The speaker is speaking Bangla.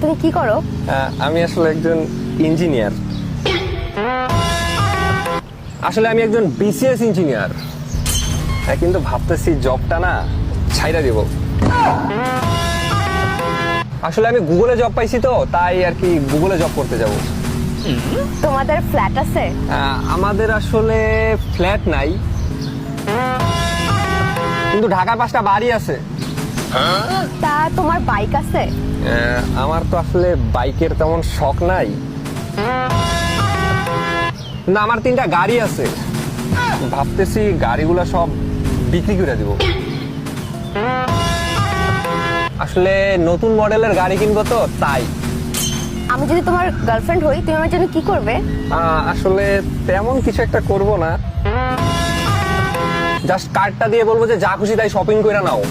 তুমি কি করো? আমি আসলে একজন ইঞ্জিনিয়ার। আসলে আমি একজন বিসিএস ইঞ্জিনিয়ার, কিন্তু ভাবতেছি জবটা না ছাইড়া দিব। আসলে আমি গুগলে জব পাইছি, তো তাই আর কি গুগলে জব করতে যাব। তোমাদের ফ্ল্যাট আছে? আমাদের আসলে ফ্ল্যাট নাই, কিন্তু ঢাকার 5টা বাড়ি আছে। তা তোমার বাইক আছে? আমার তো আসলে বাইকের তেমন শখ নাই, না আমার 3টা গাড়ি আছে। ভাবতেছি গাড়িগুলো সব বিক্রি করে দিব। আসলে নতুন মডেলের গাড়ি কিনবো, তো তাই। আমি যদি তোমার গার্লফ্রেন্ড হই, তুমি আমার জন্য কি করবে? আসলে তেমন কিছু একটা করব না, জাস্ট কার্ডটা দিয়ে বলবো যে যা খুশি তাই শপিং করে নাও।